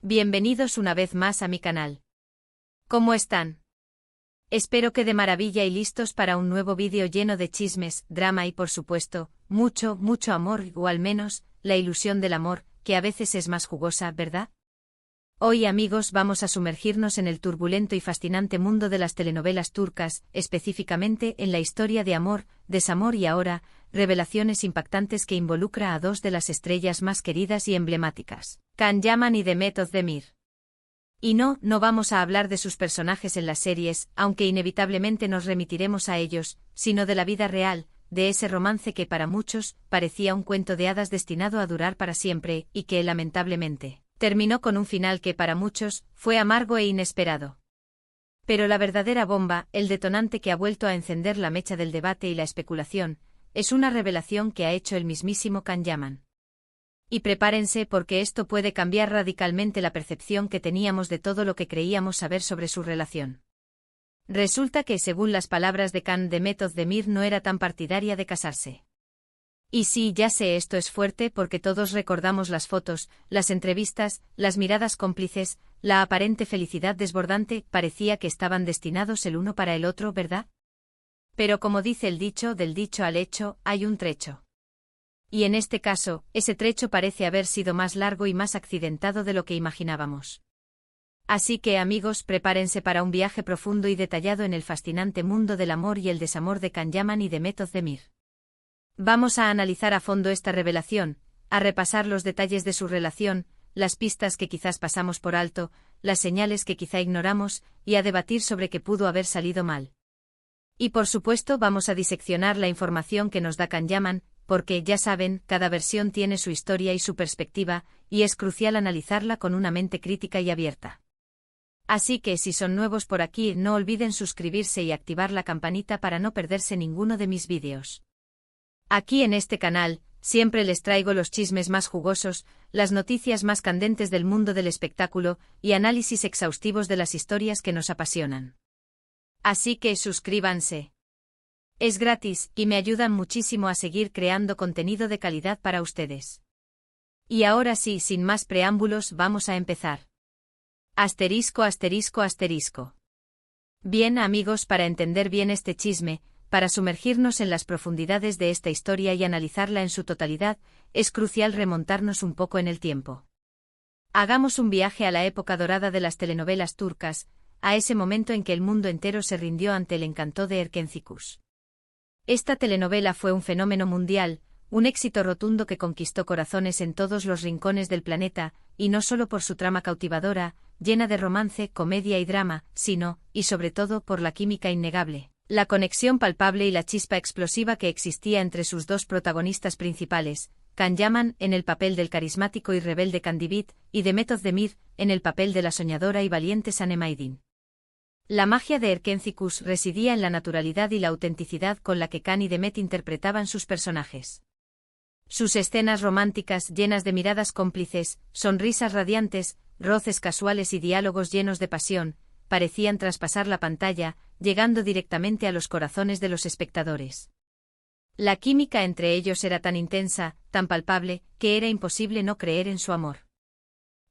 Bienvenidos una vez más a mi canal. ¿Cómo están? Espero que de maravilla y listos para un nuevo vídeo lleno de chismes, drama y por supuesto, mucho amor o al menos, la ilusión del amor, que a veces es más jugosa, ¿verdad? Hoy amigos vamos a sumergirnos en el turbulento y fascinante mundo de las telenovelas turcas, específicamente en la historia de amor, desamor y ahora, revelaciones impactantes que involucra a dos de las estrellas más queridas y emblemáticas, Can Yaman y Demet Özdemir. Y no vamos a hablar de sus personajes en las series, aunque inevitablemente nos remitiremos a ellos, sino de la vida real, de ese romance que para muchos parecía un cuento de hadas destinado a durar para siempre, y que lamentablemente terminó con un final que para muchos fue amargo e inesperado. Pero la verdadera bomba, el detonante que ha vuelto a encender la mecha del debate y la especulación, es una revelación que ha hecho el mismísimo Can Yaman. Y prepárense porque esto puede cambiar radicalmente la percepción que teníamos de todo lo que creíamos saber sobre su relación. Resulta que según las palabras de Can, Demet Özdemir no era tan partidaria de casarse. Y sí, ya sé, esto es fuerte porque todos recordamos las fotos, las entrevistas, las miradas cómplices, la aparente felicidad desbordante, parecía que estaban destinados el uno para el otro, ¿verdad? Pero como dice el dicho, del dicho al hecho, hay un trecho. Y en este caso, ese trecho parece haber sido más largo y más accidentado de lo que imaginábamos. Así que amigos, prepárense para un viaje profundo y detallado en el fascinante mundo del amor y el desamor de Can Yaman y Demet Özdemir. Vamos a analizar a fondo esta revelación, a repasar los detalles de su relación, las pistas que quizás pasamos por alto, las señales que quizá ignoramos, y a debatir sobre qué pudo haber salido mal. Y por supuesto vamos a diseccionar la información que nos da Can Yaman, porque, ya saben, cada versión tiene su historia y su perspectiva, y es crucial analizarla con una mente crítica y abierta. Así que si son nuevos por aquí, no olviden suscribirse y activar la campanita para no perderse ninguno de mis vídeos. Aquí en este canal, siempre les traigo los chismes más jugosos, las noticias más candentes del mundo del espectáculo, y análisis exhaustivos de las historias que nos apasionan. Así que suscríbanse. Es gratis, y me ayudan muchísimo a seguir creando contenido de calidad para ustedes. Y ahora sí, sin más preámbulos, vamos a empezar. Asterisco. Bien amigos, para entender bien este chisme, para sumergirnos en las profundidades de esta historia y analizarla en su totalidad, es crucial remontarnos un poco en el tiempo. Hagamos un viaje a la época dorada de las telenovelas turcas, a ese momento en que el mundo entero se rindió ante el encanto de Erkencikus. Esta telenovela fue un fenómeno mundial, un éxito rotundo que conquistó corazones en todos los rincones del planeta, y no solo por su trama cautivadora, llena de romance, comedia y drama, sino, y sobre todo, por la química innegable, la conexión palpable y la chispa explosiva que existía entre sus dos protagonistas principales, Can Yaman en el papel del carismático y rebelde Kandibit, y Demet Özdemir en el papel de la soñadora y valiente Sanem Aydin. La magia de Erkencikus residía en la naturalidad y la autenticidad con la que Can y Demet interpretaban sus personajes. Sus escenas románticas llenas de miradas cómplices, sonrisas radiantes, roces casuales y diálogos llenos de pasión, parecían traspasar la pantalla, llegando directamente a los corazones de los espectadores. La química entre ellos era tan intensa, tan palpable, que era imposible no creer en su amor.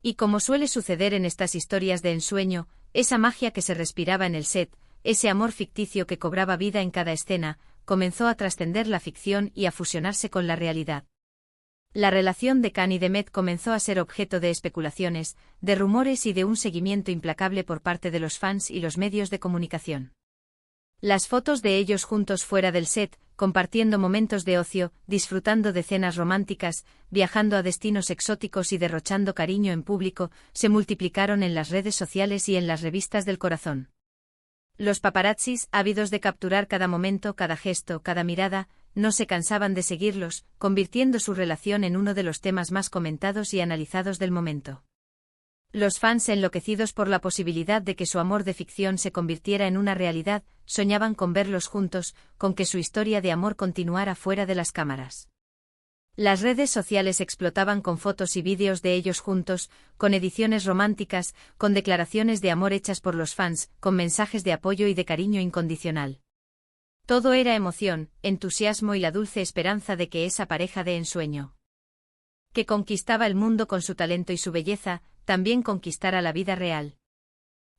Y como suele suceder en estas historias de ensueño, esa magia que se respiraba en el set, ese amor ficticio que cobraba vida en cada escena, comenzó a trascender la ficción y a fusionarse con la realidad. La relación de Can y Demet comenzó a ser objeto de especulaciones, de rumores y de un seguimiento implacable por parte de los fans y los medios de comunicación. Las fotos de ellos juntos fuera del set, compartiendo momentos de ocio, disfrutando de cenas románticas, viajando a destinos exóticos y derrochando cariño en público, se multiplicaron en las redes sociales y en las revistas del corazón. Los paparazzis, ávidos de capturar cada momento, cada gesto, cada mirada, no se cansaban de seguirlos, convirtiendo su relación en uno de los temas más comentados y analizados del momento. Los fans, enloquecidos por la posibilidad de que su amor de ficción se convirtiera en una realidad, soñaban con verlos juntos, con que su historia de amor continuara fuera de las cámaras. Las redes sociales explotaban con fotos y vídeos de ellos juntos, con ediciones románticas, con declaraciones de amor hechas por los fans, con mensajes de apoyo y de cariño incondicional. Todo era emoción, entusiasmo y la dulce esperanza de que esa pareja de ensueño, que conquistaba el mundo con su talento y su belleza, también conquistara la vida real.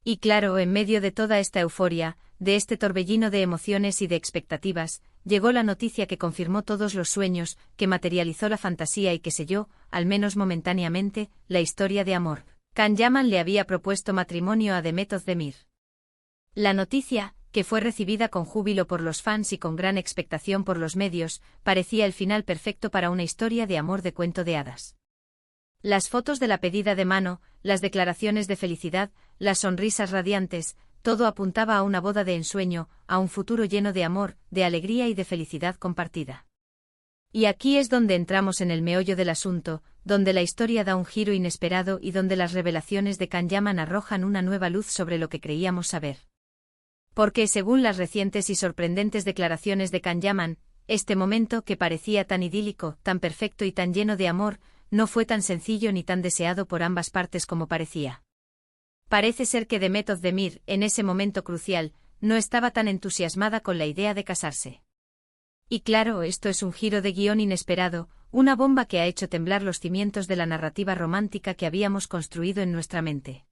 Y claro, en medio de toda esta euforia, de este torbellino de emociones y de expectativas, llegó la noticia que confirmó todos los sueños, que materializó la fantasía y que selló, al menos momentáneamente, la historia de amor. Can Yaman le había propuesto matrimonio a Demet Özdemir. La noticia, que fue recibida con júbilo por los fans y con gran expectación por los medios, parecía el final perfecto para una historia de amor de cuento de hadas. Las fotos de la pedida de mano, las declaraciones de felicidad, las sonrisas radiantes, todo apuntaba a una boda de ensueño, a un futuro lleno de amor, de alegría y de felicidad compartida. Y aquí es donde entramos en el meollo del asunto, donde la historia da un giro inesperado y donde las revelaciones de Can Yaman arrojan una nueva luz sobre lo que creíamos saber. Porque, según las recientes y sorprendentes declaraciones de Can Yaman, este momento que parecía tan idílico, tan perfecto y tan lleno de amor, no fue tan sencillo ni tan deseado por ambas partes como parecía. Parece ser que Demet Özdemir, en ese momento crucial, no estaba tan entusiasmada con la idea de casarse. Y claro, esto es un giro de guión inesperado, una bomba que ha hecho temblar los cimientos de la narrativa romántica que habíamos construido en nuestra mente.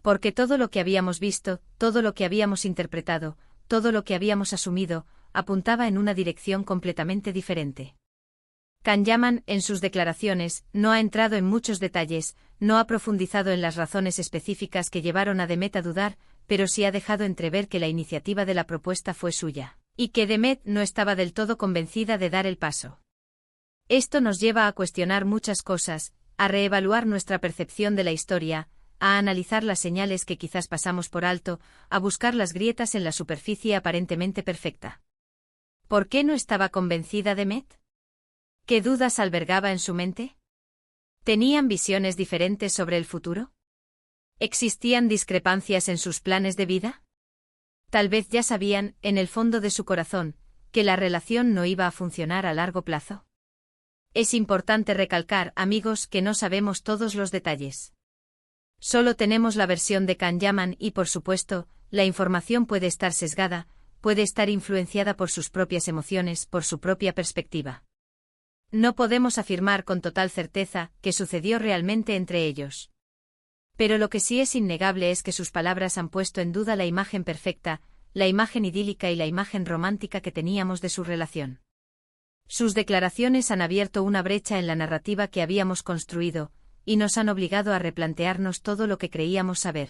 Porque todo lo que habíamos visto, todo lo que habíamos interpretado, todo lo que habíamos asumido, apuntaba en una dirección completamente diferente. Can Yaman, en sus declaraciones, no ha entrado en muchos detalles, no ha profundizado en las razones específicas que llevaron a Demet a dudar, pero sí ha dejado entrever que la iniciativa de la propuesta fue suya, y que Demet no estaba del todo convencida de dar el paso. Esto nos lleva a cuestionar muchas cosas, a reevaluar nuestra percepción de la historia, a analizar las señales que quizás pasamos por alto, a buscar las grietas en la superficie aparentemente perfecta. ¿Por qué no estaba convencida Demet? ¿Qué dudas albergaba en su mente? ¿Tenían visiones diferentes sobre el futuro? ¿Existían discrepancias en sus planes de vida? Tal vez ya sabían, en el fondo de su corazón, que la relación no iba a funcionar a largo plazo. Es importante recalcar, amigos, que no sabemos todos los detalles. Solo tenemos la versión de Can Yaman y, por supuesto, la información puede estar sesgada, puede estar influenciada por sus propias emociones, por su propia perspectiva. No podemos afirmar con total certeza que sucedió realmente entre ellos. Pero lo que sí es innegable es que sus palabras han puesto en duda la imagen perfecta, la imagen idílica y la imagen romántica que teníamos de su relación. Sus declaraciones han abierto una brecha en la narrativa que habíamos construido, y nos han obligado a replantearnos todo lo que creíamos saber.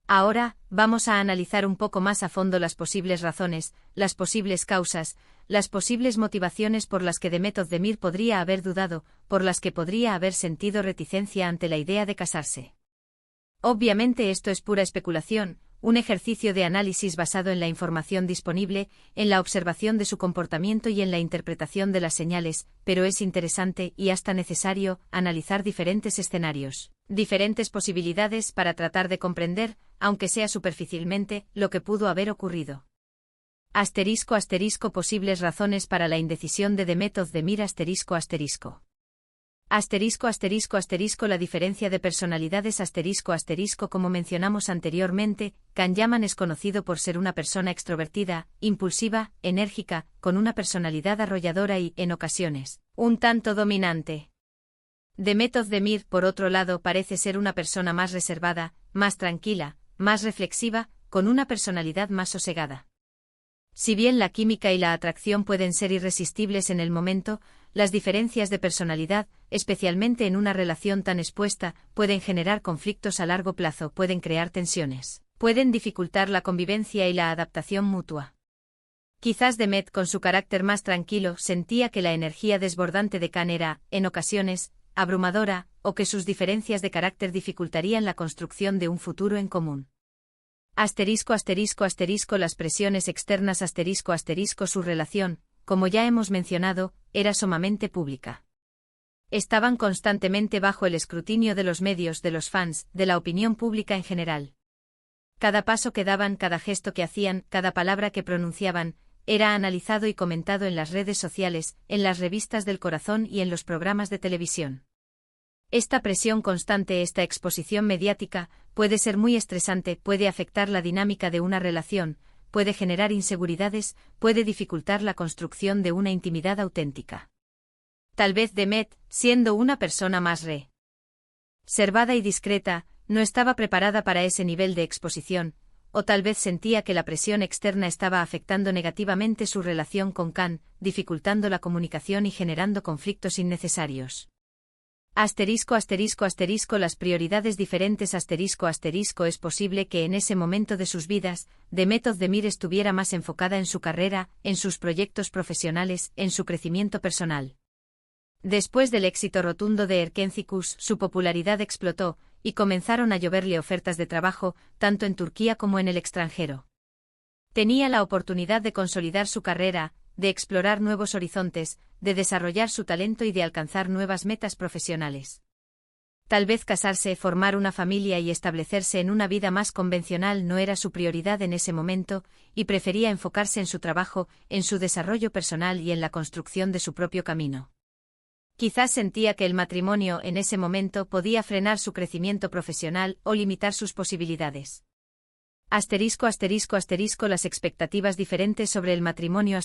Ahora, vamos a analizar un poco más a fondo las posibles razones, las posibles causas, las posibles motivaciones por las que Demet Özdemir podría haber dudado, por las que podría haber sentido reticencia ante la idea de casarse. Obviamente esto es pura especulación, un ejercicio de análisis basado en la información disponible, en la observación de su comportamiento y en la interpretación de las señales, pero es interesante y hasta necesario analizar diferentes escenarios, diferentes posibilidades para tratar de comprender, aunque sea superficialmente, lo que pudo haber ocurrido. *** Posibles razones para la indecisión de Demet Özdemir ***. La diferencia de personalidades como mencionamos anteriormente, Can Yaman es conocido por ser una persona extrovertida, impulsiva, enérgica, con una personalidad arrolladora y, en ocasiones, un tanto dominante. Demet Özdemir, por otro lado, parece ser una persona más reservada, más tranquila, más reflexiva, con una personalidad más sosegada. Si bien la química y la atracción pueden ser irresistibles en el momento, las diferencias de personalidad, especialmente en una relación tan expuesta, pueden generar conflictos a largo plazo, pueden crear tensiones, pueden dificultar la convivencia y la adaptación mutua. Quizás Demet, con su carácter más tranquilo, sentía que la energía desbordante de Can era, en ocasiones, abrumadora, o que sus diferencias de carácter dificultarían la construcción de un futuro en común. Las presiones externas su relación, como ya hemos mencionado, era sumamente pública. Estaban constantemente bajo el escrutinio de los medios, de los fans, de la opinión pública en general. Cada paso que daban, cada gesto que hacían, cada palabra que pronunciaban, era analizado y comentado en las redes sociales, en las revistas del corazón y en los programas de televisión. Esta presión constante, esta exposición mediática, puede ser muy estresante, puede afectar la dinámica de una relación, puede generar inseguridades, puede dificultar la construcción de una intimidad auténtica. Tal vez Demet, siendo una persona más Reservada y discreta, no estaba preparada para ese nivel de exposición, o tal vez sentía que la presión externa estaba afectando negativamente su relación con Khan, dificultando la comunicación y generando conflictos innecesarios. Las prioridades diferentes es posible que en ese momento de sus vidas, Demet Özdemir estuviera más enfocada en su carrera, en sus proyectos profesionales, en su crecimiento personal. Después del éxito rotundo de Erkencikus, su popularidad explotó, y comenzaron a lloverle ofertas de trabajo, tanto en Turquía como en el extranjero. Tenía la oportunidad de consolidar su carrera, de explorar nuevos horizontes, de desarrollar su talento y de alcanzar nuevas metas profesionales. Tal vez casarse, formar una familia y establecerse en una vida más convencional no era su prioridad en ese momento, y prefería enfocarse en su trabajo, en su desarrollo personal y en la construcción de su propio camino. Quizás sentía que el matrimonio en ese momento podía frenar su crecimiento profesional o limitar sus posibilidades. Las expectativas diferentes sobre el matrimonio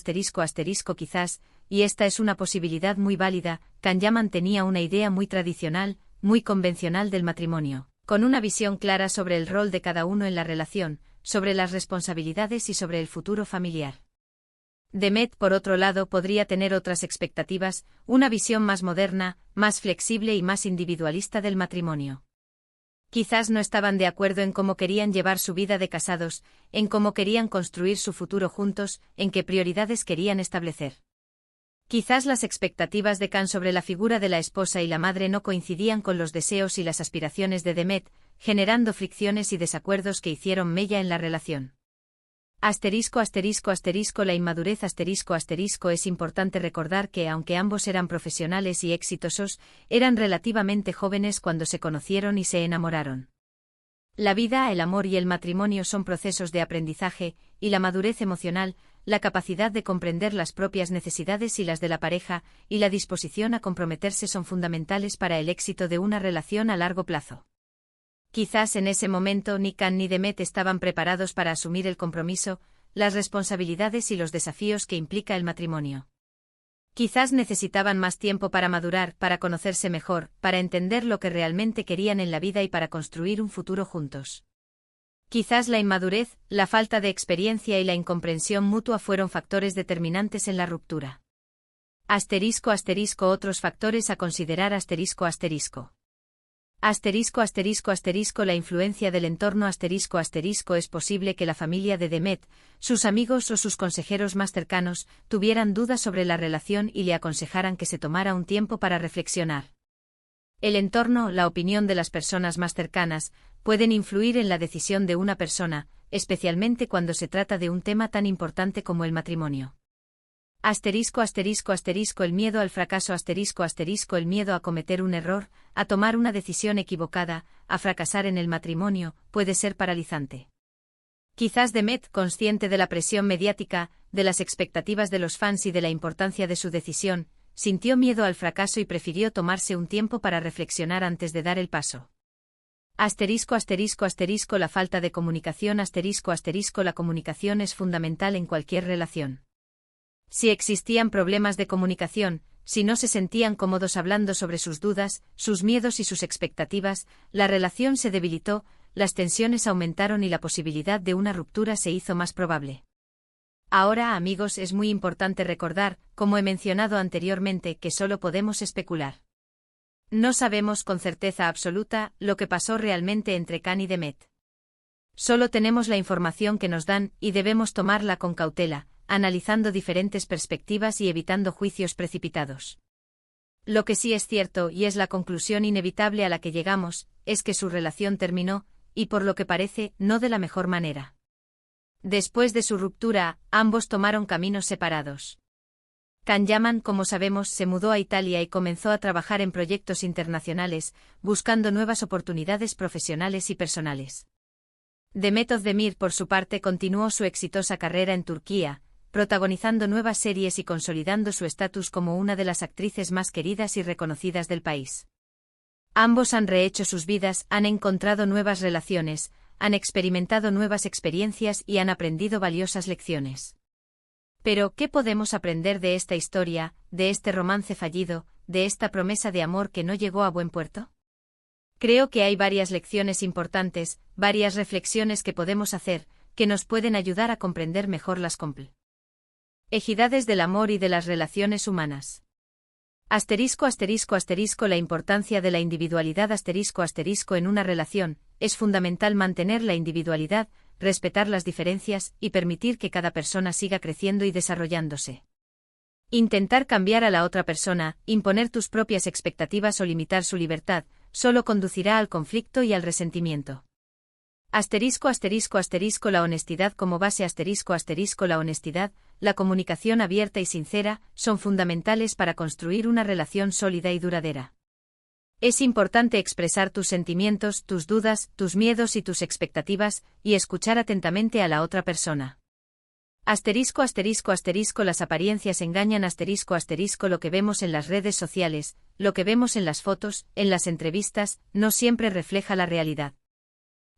quizás, y esta es una posibilidad muy válida. Khan Yaman tenía una idea muy tradicional, muy convencional del matrimonio, con una visión clara sobre el rol de cada uno en la relación, sobre las responsabilidades y sobre el futuro familiar. Demet, por otro lado, podría tener otras expectativas, una visión más moderna, más flexible y más individualista del matrimonio. Quizás no estaban de acuerdo en cómo querían llevar su vida de casados, en cómo querían construir su futuro juntos, en qué prioridades querían establecer. Quizás las expectativas de Khan sobre la figura de la esposa y la madre no coincidían con los deseos y las aspiraciones de Demet, generando fricciones y desacuerdos que hicieron mella en la relación. La inmadurez es importante recordar que aunque ambos eran profesionales y exitosos, eran relativamente jóvenes cuando se conocieron y se enamoraron. La vida, el amor y el matrimonio son procesos de aprendizaje, y la madurez emocional, la capacidad de comprender las propias necesidades y las de la pareja, y la disposición a comprometerse son fundamentales para el éxito de una relación a largo plazo. Quizás en ese momento ni Khan ni Demet estaban preparados para asumir el compromiso, las responsabilidades y los desafíos que implica el matrimonio. Quizás necesitaban más tiempo para madurar, para conocerse mejor, para entender lo que realmente querían en la vida y para construir un futuro juntos. Quizás la inmadurez, la falta de experiencia y la incomprensión mutua fueron factores determinantes en la ruptura. Otros factores a considerar La influencia del entorno Es posible que la familia de Demet, sus amigos o sus consejeros más cercanos, tuvieran dudas sobre la relación y le aconsejaran que se tomara un tiempo para reflexionar. El entorno, la opinión de las personas más cercanas, pueden influir en la decisión de una persona, especialmente cuando se trata de un tema tan importante como el matrimonio. El miedo al fracaso El miedo a cometer un error, a tomar una decisión equivocada, a fracasar en el matrimonio, puede ser paralizante. Quizás Demet, consciente de la presión mediática, de las expectativas de los fans y de la importancia de su decisión, sintió miedo al fracaso y prefirió tomarse un tiempo para reflexionar antes de dar el paso. La falta de comunicación La comunicación es fundamental en cualquier relación. Si existían problemas de comunicación, si no se sentían cómodos hablando sobre sus dudas, sus miedos y sus expectativas, la relación se debilitó, las tensiones aumentaron y la posibilidad de una ruptura se hizo más probable. Ahora, amigos, es muy importante recordar, como he mencionado anteriormente, que solo podemos especular. No sabemos con certeza absoluta lo que pasó realmente entre Khan y Demet. Solo tenemos la información que nos dan y debemos tomarla con cautela, analizando diferentes perspectivas y evitando juicios precipitados. Lo que sí es cierto, y es la conclusión inevitable a la que llegamos, es que su relación terminó, y por lo que parece, no de la mejor manera. Después de su ruptura, ambos tomaron caminos separados. Khan Yaman, como sabemos, se mudó a Italia y comenzó a trabajar en proyectos internacionales, buscando nuevas oportunidades profesionales y personales. Demet Özdemir, por su parte, continuó su exitosa carrera en Turquía, protagonizando nuevas series y consolidando su estatus como una de las actrices más queridas y reconocidas del país. Ambos han rehecho sus vidas, han encontrado nuevas relaciones, han experimentado nuevas experiencias y han aprendido valiosas lecciones. Pero, ¿qué podemos aprender de esta historia, de este romance fallido, de esta promesa de amor que no llegó a buen puerto? Creo que hay varias lecciones importantes, varias reflexiones que podemos hacer, que nos pueden ayudar a comprender mejor las complejidades del amor y de las relaciones humanas. Asterisco, asterisco, asterisco, la importancia de la individualidad, asterisco, asterisco, en una relación, es fundamental mantener la individualidad, respetar las diferencias y permitir que cada persona siga creciendo y desarrollándose. Intentar cambiar a la otra persona, imponer tus propias expectativas o limitar su libertad, solo conducirá al conflicto y al resentimiento. Asterisco, asterisco, asterisco, la honestidad como base, asterisco, asterisco, la honestidad, la comunicación abierta y sincera, son fundamentales para construir una relación sólida y duradera. Es importante expresar tus sentimientos, tus dudas, tus miedos y tus expectativas, y escuchar atentamente a la otra persona. Asterisco, asterisco, asterisco, las apariencias engañan, asterisco, asterisco, lo que vemos en las redes sociales, lo que vemos en las fotos, en las entrevistas, no siempre refleja la realidad.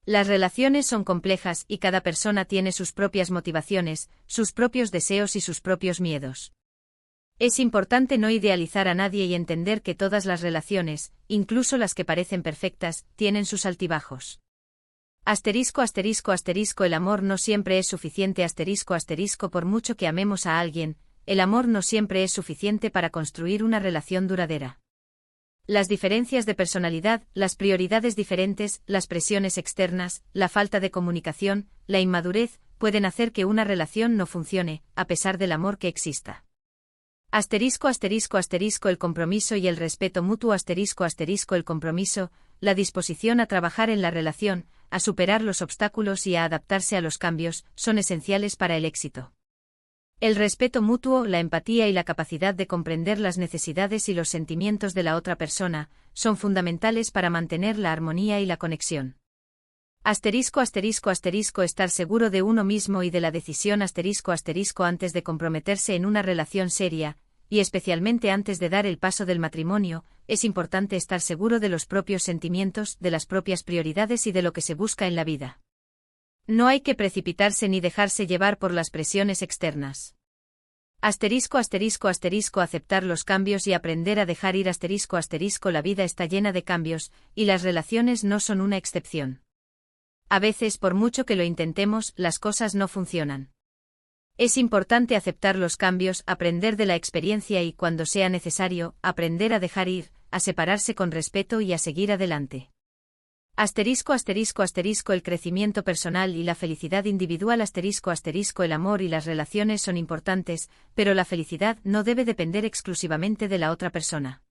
Las relaciones son complejas y cada persona tiene sus propias motivaciones, sus propios deseos y sus propios miedos. Es importante no idealizar a nadie y entender que todas las relaciones, incluso las que parecen perfectas, tienen sus altibajos. Asterisco, asterisco, asterisco, el amor no siempre es suficiente, asterisco, asterisco, por mucho que amemos a alguien, el amor no siempre es suficiente para construir una relación duradera. Las diferencias de personalidad, las prioridades diferentes, las presiones externas, la falta de comunicación, la inmadurez, pueden hacer que una relación no funcione, a pesar del amor que exista. Asterisco, asterisco, asterisco, el compromiso y el respeto mutuo, asterisco, asterisco, el compromiso, la disposición a trabajar en la relación, a superar los obstáculos y a adaptarse a los cambios, son esenciales para el éxito. El respeto mutuo, la empatía y la capacidad de comprender las necesidades y los sentimientos de la otra persona, son fundamentales para mantener la armonía y la conexión. Asterisco, asterisco, asterisco, estar seguro de uno mismo y de la decisión, asterisco, asterisco, antes de comprometerse en una relación seria, y especialmente antes de dar el paso del matrimonio, es importante estar seguro de los propios sentimientos, de las propias prioridades y de lo que se busca en la vida. No hay que precipitarse ni dejarse llevar por las presiones externas. Asterisco, asterisco, asterisco, aceptar los cambios y aprender a dejar ir, asterisco, asterisco, la vida está llena de cambios, y las relaciones no son una excepción. A veces, por mucho que lo intentemos, las cosas no funcionan. Es importante aceptar los cambios, aprender de la experiencia y, cuando sea necesario, aprender a dejar ir, a separarse con respeto y a seguir adelante. Asterisco, asterisco, asterisco, el crecimiento personal y la felicidad individual, asterisco, asterisco, el amor y las relaciones son importantes, pero la felicidad no debe depender exclusivamente de la otra persona.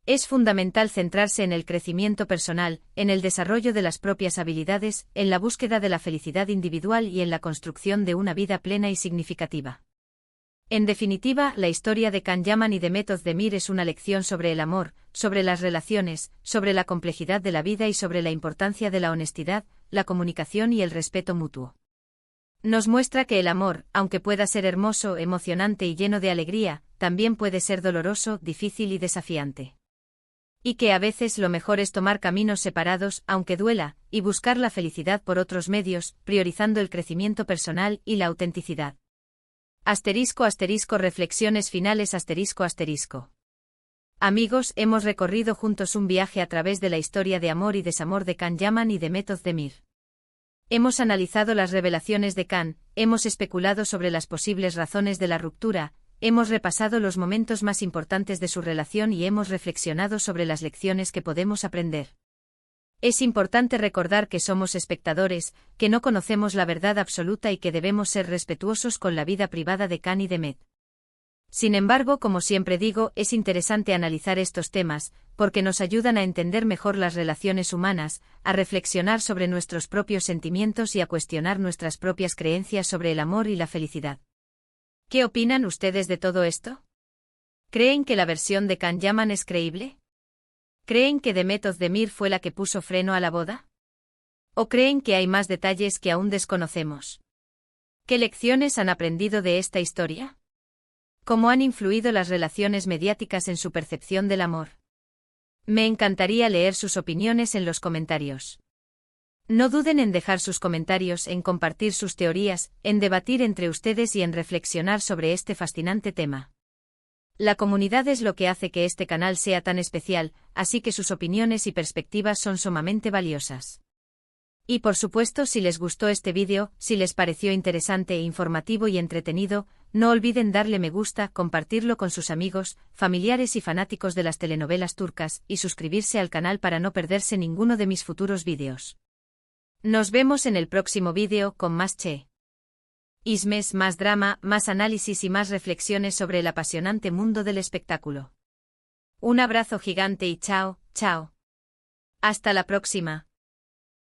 Es fundamental centrarse en el crecimiento personal, en el desarrollo de las propias habilidades, en la búsqueda de la felicidad individual y en la construcción de una vida plena y significativa. En definitiva, la historia de Can Yaman y de Method de Mir es una lección sobre el amor, sobre las relaciones, sobre la complejidad de la vida y sobre la importancia de la honestidad, la comunicación y el respeto mutuo. Nos muestra que el amor, aunque pueda ser hermoso, emocionante y lleno de alegría, también puede ser doloroso, difícil y desafiante. Y que a veces lo mejor es tomar caminos separados, aunque duela, y buscar la felicidad por otros medios, priorizando el crecimiento personal y la autenticidad. Asterisco, asterisco, reflexiones finales, asterisco, asterisco. Amigos, hemos recorrido juntos un viaje a través de la historia de amor y desamor de Can Yaman y de Method de Mir. Hemos analizado las revelaciones de Can, hemos especulado sobre las posibles razones de la ruptura, hemos repasado los momentos más importantes de su relación y hemos reflexionado sobre las lecciones que podemos aprender. Es importante recordar que somos espectadores, que no conocemos la verdad absoluta y que debemos ser respetuosos con la vida privada de Can y de Method. Sin embargo, como siempre digo, es interesante analizar estos temas, porque nos ayudan a entender mejor las relaciones humanas, a reflexionar sobre nuestros propios sentimientos y a cuestionar nuestras propias creencias sobre el amor y la felicidad. ¿Qué opinan ustedes de todo esto? ¿Creen que la versión de Can Yaman es creíble? ¿Creen que The Method de Mir fue la que puso freno a la boda? ¿O creen que hay más detalles que aún desconocemos? ¿Qué lecciones han aprendido de esta historia? ¿Cómo han influido las relaciones mediáticas en su percepción del amor? Me encantaría leer sus opiniones en los comentarios. No duden en dejar sus comentarios, en compartir sus teorías, en debatir entre ustedes y en reflexionar sobre este fascinante tema. La comunidad es lo que hace que este canal sea tan especial, así que sus opiniones y perspectivas son sumamente valiosas. Y por supuesto, si les gustó este vídeo, si les pareció interesante, informativo y entretenido, no olviden darle me gusta, compartirlo con sus amigos, familiares y fanáticos de las telenovelas turcas, y suscribirse al canal para no perderse ninguno de mis futuros vídeos. Nos vemos en el próximo vídeo con más chismes, más drama, más análisis y más reflexiones sobre el apasionante mundo del espectáculo. Un abrazo gigante y chao, chao. Hasta la próxima.